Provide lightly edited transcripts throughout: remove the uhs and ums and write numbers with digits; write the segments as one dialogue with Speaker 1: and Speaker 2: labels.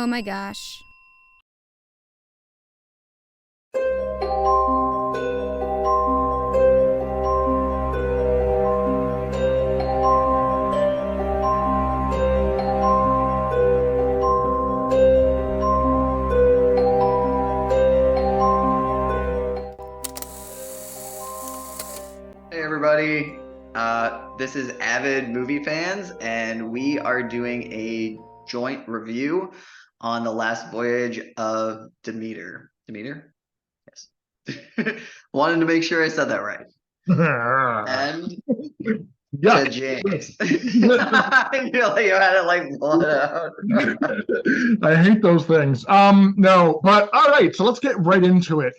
Speaker 1: Oh my gosh.
Speaker 2: Hey everybody, this is Avid Movie Fans, and we are doing a joint review on the last voyage of Demeter. Demeter? Yes. Wanted to make sure I said that right. And to
Speaker 3: Yuck.
Speaker 2: James. I feel like you had it like blood out.
Speaker 3: I hate those things. No, but all right, so let's get right into it.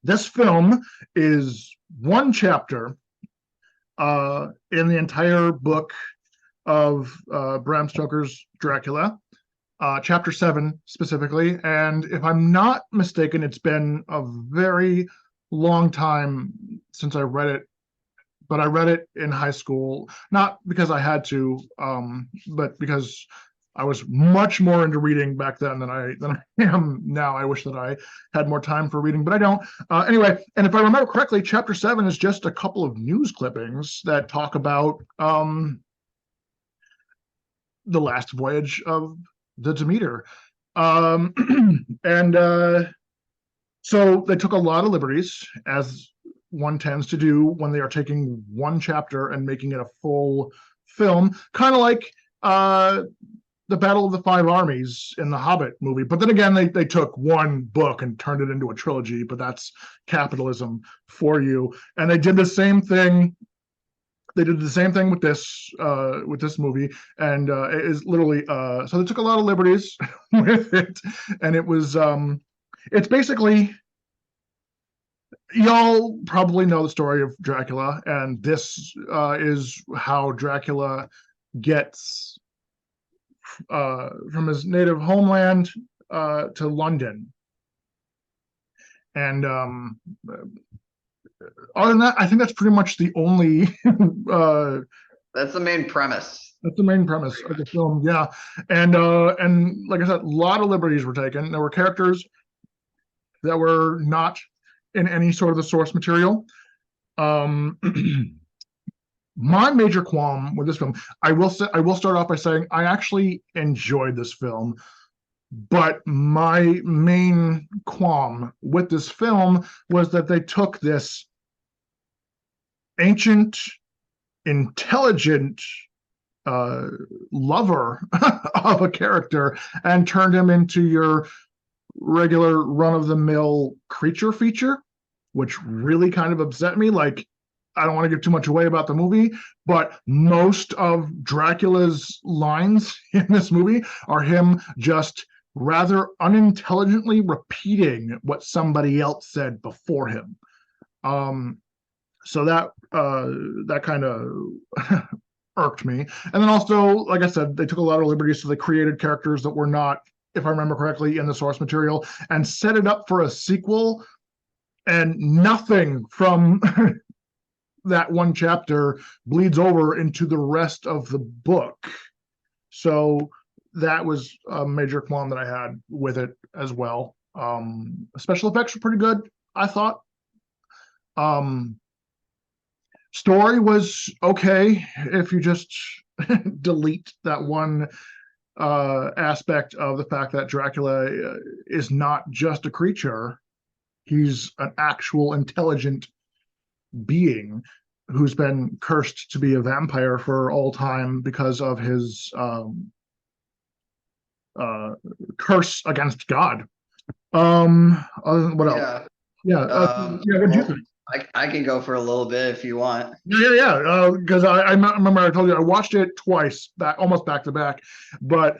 Speaker 3: This film is one chapter in the entire book of Bram Stoker's Dracula, chapter 7 specifically. And if I'm not mistaken, it's been a very long time since I read it, but I read it in high school, not because I had to, but because I was much more into reading back then than I am now. I wish that I had more time for reading, but I don't. Anyway, and if I remember correctly, chapter 7 is just a couple of news clippings that talk about the last voyage of the Demeter. Um, and So they took a lot of liberties, as one tends to do when they are taking one chapter and making it a full film, kind of like the Battle of the Five Armies in the Hobbit movie. But then again, they took one book and turned it into a trilogy, but that's capitalism for you. And they did the same thing. They did the same thing with this movie, and it is literally so they took a lot of liberties with it, and it's basically, y'all probably know the story of Dracula, and this is how Dracula gets from his native homeland to London. And other than that, I think that's pretty much the only.
Speaker 2: That's the main premise.
Speaker 3: That's the main premise of the film, yeah. And like I said, a lot of liberties were taken. There were characters that were not in any sort of the source material. Um, my major qualm with this film, I will start off by saying I actually enjoyed this film, but my main qualm with this film was that they took this ancient, intelligent lover of a character and turned him into your regular run-of-the-mill creature feature, which really kind of upset me. Like, I don't want to give too much away about the movie, but most of Dracula's lines in this movie are him just rather unintelligently repeating what somebody else said before him. So that kind of irked me. And then also, like I said, they took a lot of liberties, so they created characters that were not, if I remember correctly, in the source material, and set it up for a sequel, and nothing from that one chapter bleeds over into the rest of the book. So that was a major qualm that I had with it as well. Special effects were pretty good, I thought. Um, Story was okay if you just delete that one aspect of the fact that Dracula is not just a creature. He's an actual intelligent being who's been cursed to be a vampire for all time because of his curse against God. What else?
Speaker 2: Yeah.
Speaker 3: Yeah, yeah. What do you
Speaker 2: Well,
Speaker 3: think?
Speaker 2: I can go for a little bit if you want.
Speaker 3: Yeah. Because I remember I told you I watched it twice, almost back to back, but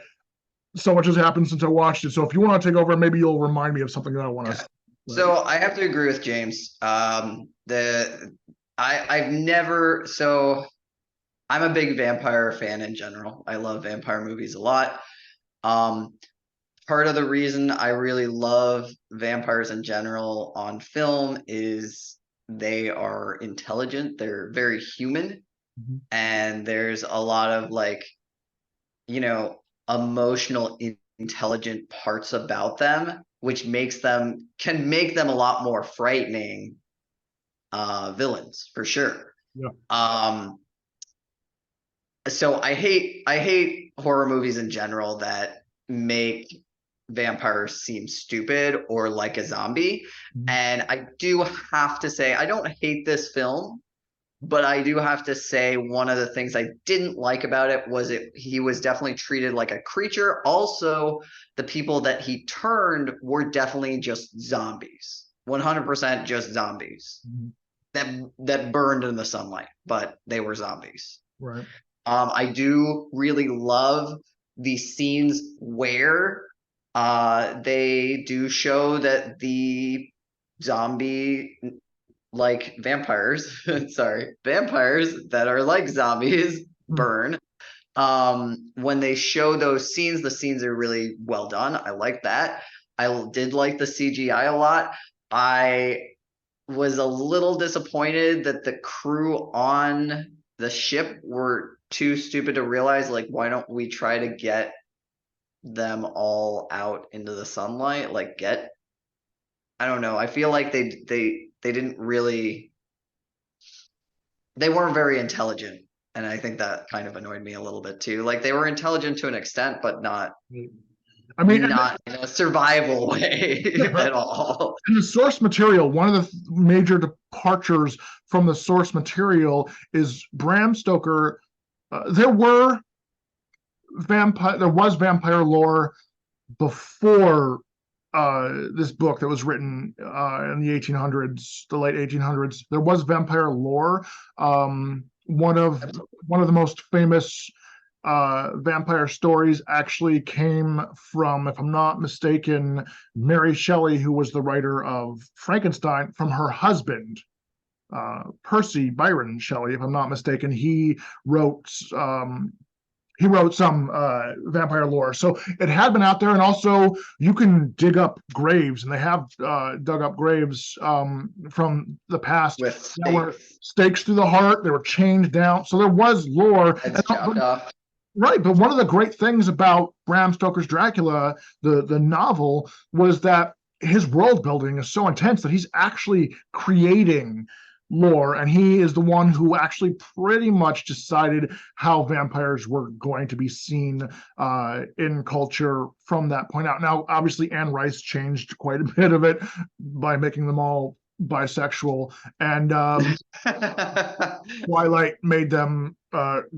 Speaker 3: so much has happened since I watched it. So if you want to take over, maybe you'll remind me of something that I want to
Speaker 2: Yeah.
Speaker 3: say.
Speaker 2: So I have to agree with James. I've never I'm a big vampire fan in general. I love vampire movies a lot. Um, Part of the reason I really love vampires in general on film is they are intelligent. They're very human,
Speaker 3: Mhm.
Speaker 2: and there's a lot of like, you know, emotional, intelligent parts about them, which can make them a lot more frightening villains for sure.
Speaker 3: Yeah.
Speaker 2: Um, so I hate horror movies in general that make vampires seem stupid or like a zombie.
Speaker 3: Mhm.
Speaker 2: And I do have to say, I don't hate this film, but I do have to say one of the things I didn't like about it was he was definitely treated like a creature. Also, the people that he turned were definitely just zombies. 100% just zombies
Speaker 3: Mhm.
Speaker 2: that burned in the sunlight, but they were zombies.
Speaker 3: Right.
Speaker 2: I do really love the scenes where they do show that the zombie like vampires, sorry, vampires that are like zombies
Speaker 3: Mhm.
Speaker 2: burn. When they show those scenes, the scenes are really well done. I like that. I did like the CGI a lot. I was a little disappointed that the crew on the ship were too stupid to realize, like, why don't we try to get them all out into the sunlight? Like, I don't know. I feel like they didn't really, they weren't very intelligent. And I think that kind of annoyed me a little bit too. Like they were intelligent to an extent, but not
Speaker 3: I mean,
Speaker 2: not in a survival way
Speaker 3: and
Speaker 2: at all.
Speaker 3: the source material, one of the major departures from the source material is Bram Stoker. There was vampire lore before this book that was written in the 1800s, the late 1800s. There was vampire lore. One of the most famous vampire stories actually came from, if I'm not mistaken, Mary Shelley, who was the writer of Frankenstein, from her husband, Percy Byron Shelley, if I'm not mistaken. Wrote he wrote some vampire lore. So it had been out there, and also you can dig up graves, and they have dug up graves from the past
Speaker 2: With
Speaker 3: that were
Speaker 2: stakes,
Speaker 3: stakes through the heart. They were chained down, so there was lore.
Speaker 2: heads chopped off.
Speaker 3: Right, but one of the great things about Bram Stoker's Dracula, the novel, was that his world building is so intense that he's actually creating lore, and he is the one who actually pretty much decided how vampires were going to be seen in culture from that point out. Now, obviously, Anne Rice changed quite a bit of it by making them all bisexual, and Twilight made them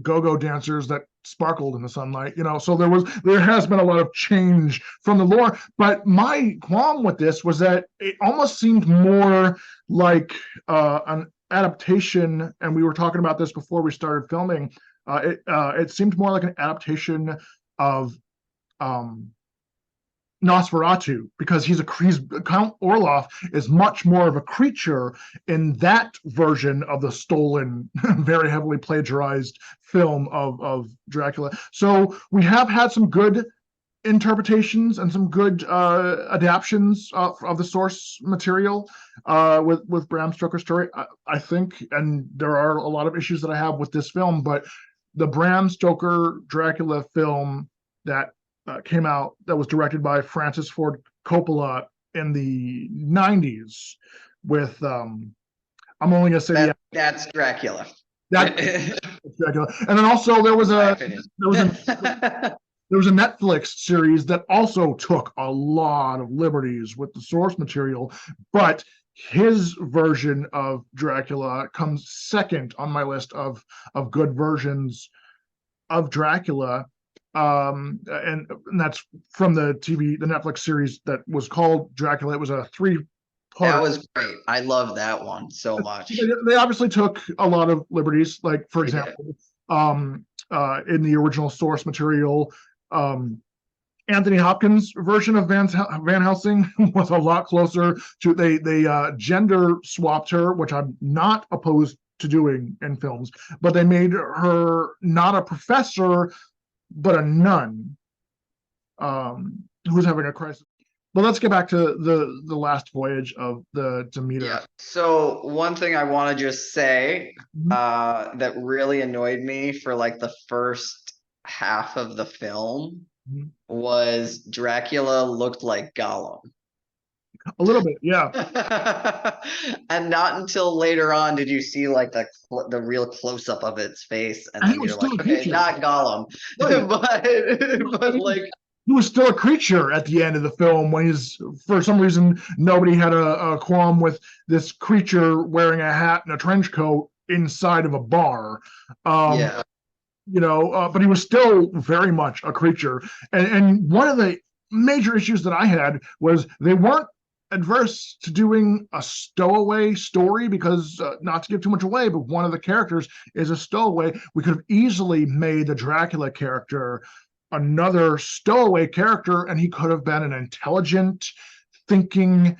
Speaker 3: go-go dancers that sparkled in the sunlight. So there has been a lot of change from the lore. But my qualm with this was that it almost seemed more like an adaptation, and we were talking about this before we started filming. It seemed more like an adaptation of um, Nosferatu, because he's Count Orloff is much more of a creature in that version of the stolen, very heavily plagiarized film of Dracula. So we have had some good interpretations and some good adaptions of the source material with Bram Stoker's story. I think, and there are a lot of issues that I have with this film, but the Bram Stoker Dracula film that came out, that was directed by Francis Ford Coppola in the 90s with I'm only going to say
Speaker 2: That's Dracula.
Speaker 3: that Dracula. And then also there was
Speaker 2: My
Speaker 3: a
Speaker 2: opinion.
Speaker 3: there was a there was a Netflix series that also took a lot of liberties with the source material, but his version of Dracula comes second on my list of good versions of Dracula. And that's from the Netflix series that was called Dracula. It was a
Speaker 2: That
Speaker 3: three-part.
Speaker 2: was great. I love that one so much.
Speaker 3: They obviously took a lot of liberties, like for
Speaker 2: They did.
Speaker 3: example, in the original source material, Anthony Hopkins' version of Van Helsing was a lot closer to, they gender swapped her, which I'm not opposed to doing in films, but they made her not a professor but a nun who's having a crisis. But let's get back to the last voyage of the Demeter.
Speaker 2: Yeah. So one thing I want to just say
Speaker 3: Mhm.
Speaker 2: that really annoyed me for like the first half of the film
Speaker 3: Mhm.
Speaker 2: was Dracula looked like Gollum.
Speaker 3: A little bit, yeah.
Speaker 2: And not until later on did you see like the real close up of its face, and
Speaker 3: And he
Speaker 2: then
Speaker 3: was
Speaker 2: you're
Speaker 3: still
Speaker 2: like,
Speaker 3: a
Speaker 2: okay,
Speaker 3: creature,
Speaker 2: not Gollum,
Speaker 3: right? I
Speaker 2: but
Speaker 3: mean,
Speaker 2: like,
Speaker 3: he was still a creature at the end of the film when he's, for some reason, nobody had a qualm with this creature wearing a hat and a trench coat inside of a bar. Um,
Speaker 2: yeah,
Speaker 3: but he was still very much a creature. And one of the major issues that I had was they weren't adverse to doing a stowaway story because, not to give too much away, but one of the characters is a stowaway. We could have easily made the Dracula character another stowaway character, and he could have been an intelligent, thinking,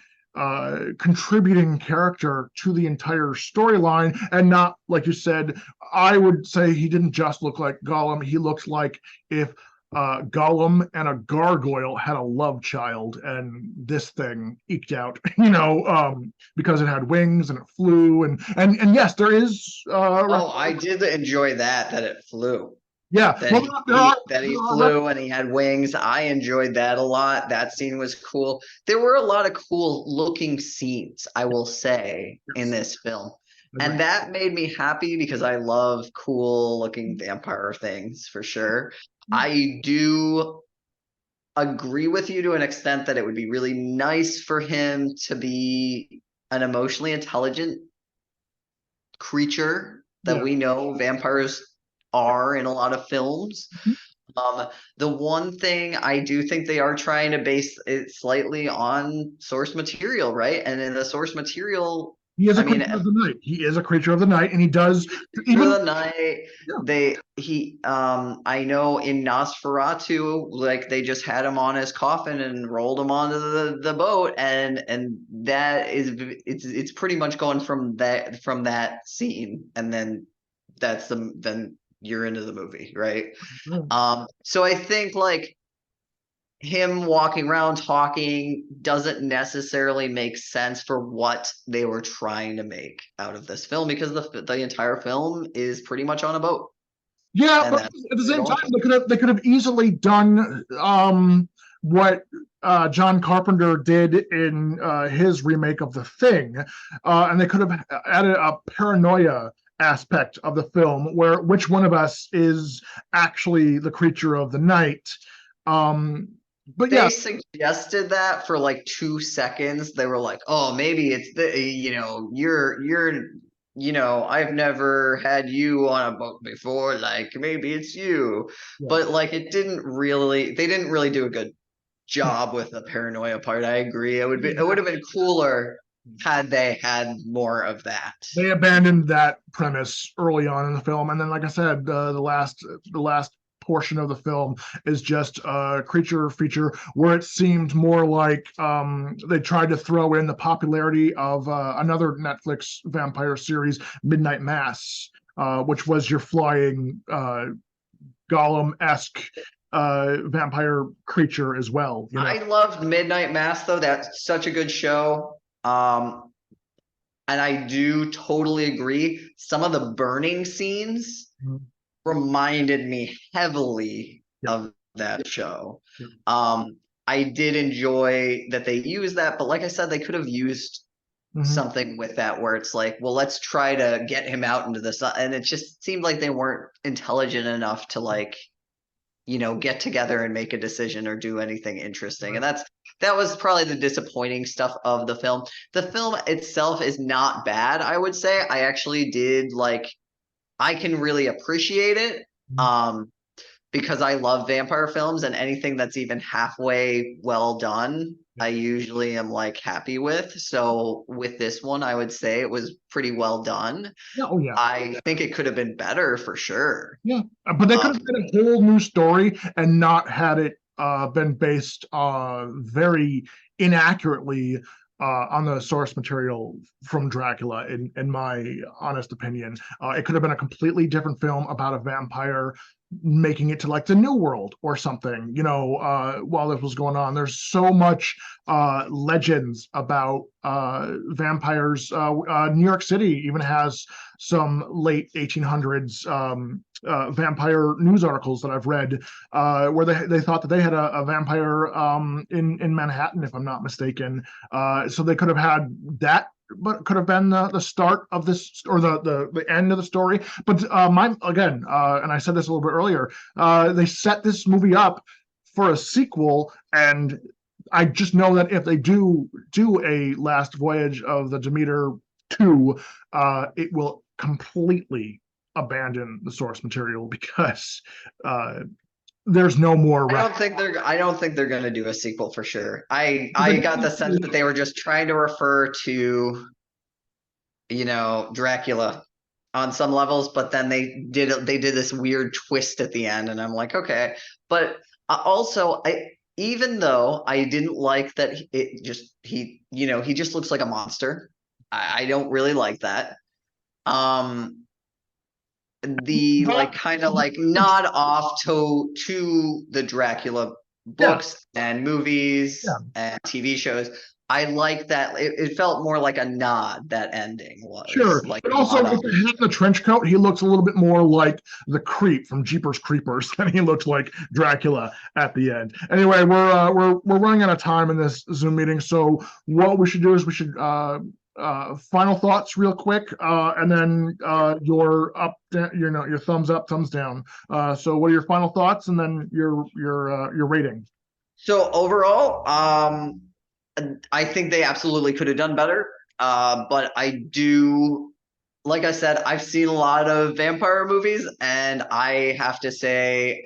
Speaker 3: contributing character to the entire storyline, and not, like you said, I would say he didn't just look like Gollum. He looked like if Gollum and a gargoyle had a love child, and this thing eked out, because it had wings and it flew, and yes, there is
Speaker 2: oh, I did enjoy that it flew.
Speaker 3: yeah.
Speaker 2: That
Speaker 3: Well,
Speaker 2: he flew and he had wings. I enjoyed that a lot. That scene was cool. There were a lot of cool looking scenes, I will say, in
Speaker 3: yes,
Speaker 2: this film.
Speaker 3: agree.
Speaker 2: And that made me happy because I love cool looking vampire things for sure. I do agree with you to an extent that it would be really nice for him to be an emotionally intelligent creature that
Speaker 3: Yeah.
Speaker 2: we know vampires are in a lot of films. Um, the one thing I do think they are trying to base it slightly on source material, right? And in the source material,
Speaker 3: He is a
Speaker 2: I mean,
Speaker 3: creature of the night. He is a creature of the night, and he does
Speaker 2: through
Speaker 3: even.
Speaker 2: the night,
Speaker 3: Yeah.
Speaker 2: I know in Nosferatu, like they just had him on his coffin and rolled him onto the boat, and that is it's pretty much going from that scene, and then then you're into the movie, right? So I think like him walking around talking doesn't necessarily make sense for what they were trying to make out of this film because the entire film is pretty much on a boat,
Speaker 3: Yeah,
Speaker 2: and
Speaker 3: but
Speaker 2: that's
Speaker 3: at the
Speaker 2: what they're
Speaker 3: same
Speaker 2: going
Speaker 3: time,
Speaker 2: for.
Speaker 3: they could have easily done what John Carpenter did in his remake of The Thing, and they could have added a paranoia aspect of the film, where which one of us is actually the creature of the night. Um, but
Speaker 2: They
Speaker 3: yeah,
Speaker 2: suggested that for like 2 seconds. They were like, "Oh, maybe it's I've never had you on a boat before. Like maybe it's you."
Speaker 3: yeah,
Speaker 2: But like they didn't really do a good job with the paranoia part. I agree. It would have been cooler had they had more of that.
Speaker 3: they abandoned that premise early on in the film, and then, like I said, the last portion of the film is just a creature feature where it seemed more like they tried to throw in the popularity of another Netflix vampire series, Midnight Mass, which was your flying Gollum-esque vampire creature as well.
Speaker 2: I loved Midnight Mass though. That's such a good show. And I do totally agree. Some of the burning scenes reminded me heavily
Speaker 3: Yeah,
Speaker 2: of that show.
Speaker 3: yeah.
Speaker 2: I did enjoy that they used that, but like I said, they could have used
Speaker 3: Mm-hmm.
Speaker 2: something with that where it's like, well, let's try to get him out into the sun. And it just seemed like they weren't intelligent enough to like, get together and make a decision or do anything interesting. And that was probably the disappointing stuff of the film. The film itself is not bad, I would say. I actually did like I can really appreciate it. Um because I love vampire films and anything that's even halfway well done, I usually am like happy with. So with this one, I would say it was pretty well done.
Speaker 3: Yeah, oh yeah.
Speaker 2: I think it could have been better for sure.
Speaker 3: Yeah, but they could have
Speaker 2: Um,
Speaker 3: made a whole new story and not had it been based very inaccurately on the source material from Dracula. In my honest opinion, it could have been a completely different film about a vampire making it to like the New World or something, while this was going on. There's so much legends about vampires. New York City even has some late 1800s vampire news articles that I've read, where they thought that they had a vampire in Manhattan, if I'm not mistaken. So they could have had that, but could have been the start of this, or the end of the story. But again, and I said this a little bit earlier, they set this movie up for a sequel, and I just know that if they do a Last Voyage of the Demeter 2, it will completely abandon the source material, because there's no more.
Speaker 2: I don't think they're going to do a sequel for sure. I got the sense that they were just trying to refer to, Dracula on some levels, but then they did this weird twist at the end, and I'm like, okay. But also, even though I didn't like that, he just looks like a monster. I don't really like that. The like kind of like nod off to the Dracula
Speaker 3: Yeah,
Speaker 2: books and movies
Speaker 3: yeah.
Speaker 2: and TV shows. I like that. It felt more like a nod. That ending was
Speaker 3: Sure,
Speaker 2: like
Speaker 3: but
Speaker 2: a
Speaker 3: also
Speaker 2: nod
Speaker 3: with
Speaker 2: off.
Speaker 3: the hat and the trench coat, he looks a little bit more like the creep from Jeepers Creepers than he looks like Dracula at the end. Anyway, we're running out of time in this Zoom meeting, so what we should do is we should final thoughts real quick, and then your thumbs up, thumbs down. So what are your final thoughts, and then your rating?
Speaker 2: So overall, I think they absolutely could have done better. But I do, like I said, I've seen a lot of vampire movies, and I have to say,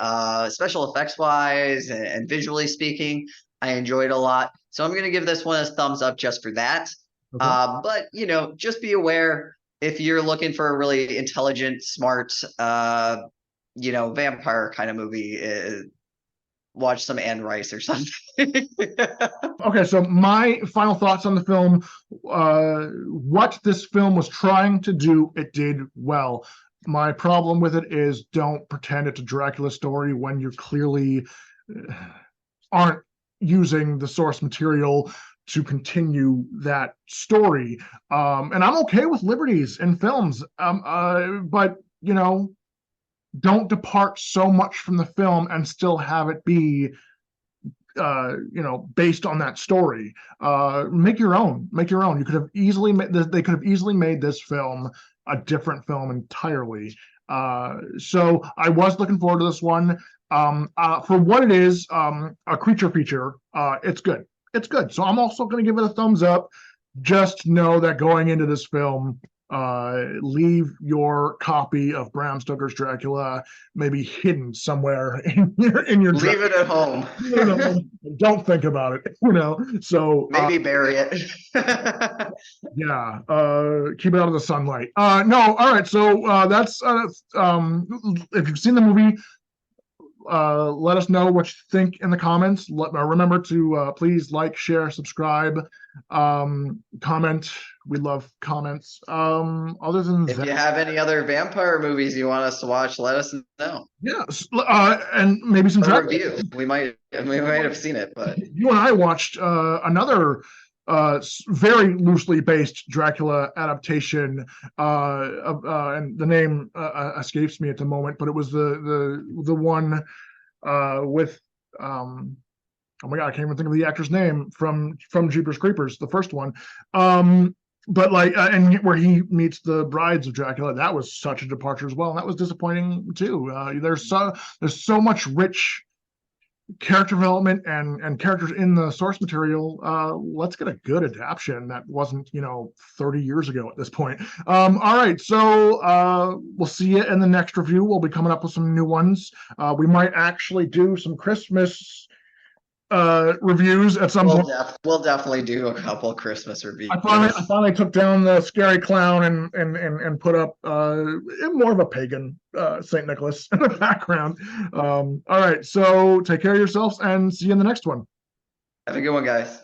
Speaker 2: special effects wise and visually speaking, I enjoyed a lot. So I'm going to give this one a thumbs up just for that.
Speaker 3: Okay.
Speaker 2: But just be aware, if you're looking for a really intelligent, smart, vampire kind of movie, watch some Anne Rice or something.
Speaker 3: Okay, so my final thoughts on the film. What this film was trying to do, it did well. My problem with it is, don't pretend it's a Dracula story when you clearly aren't using the source material to continue that story. And I'm okay with liberties in films, but don't depart so much from the film and still have it be based on that story. Make your own. You could have easily made this, they could have easily made this film a different film entirely. So I was looking forward to this one. For what it is, a creature feature, it's good. It's good. So I'm also going to give it a thumbs up. Just know that going into this film, leave your copy of Bram Stoker's Dracula maybe hidden somewhere in your
Speaker 2: Leave it at home.
Speaker 3: don't think about it, So
Speaker 2: Maybe bury it.
Speaker 3: yeah, keep it out of the sunlight. No, all right. So that's if you've seen the movie, let us know what you think in the comments. Remember to please like, share, subscribe, comment. We love comments. Other than
Speaker 2: If
Speaker 3: that,
Speaker 2: you have any other vampire movies you want us to watch, let us know.
Speaker 3: yeah, and maybe some
Speaker 2: review. We might have seen it, but
Speaker 3: you and I watched another very loosely based Dracula adaptation, and the name escapes me at the moment, but it was the one with oh my god, I can't even think of the actor's name from Jeepers Creepers, the first one. But like, and where he meets the brides of Dracula, that was such a departure as well, and that was disappointing too. There's so much rich character development and characters in the source material. Let's get a good adaptation that wasn't 30 years ago at this point. All right, so we'll see you in the next review. We'll be coming up with some new ones. We might actually do some Christmas reviews at some point.
Speaker 2: We'll definitely do a couple Christmas reviews.
Speaker 3: I finally took down the scary clown and put up more of a pagan Saint Nicholas in the background. All right, so take care of yourselves and see you in the next one.
Speaker 2: Have a good one, guys.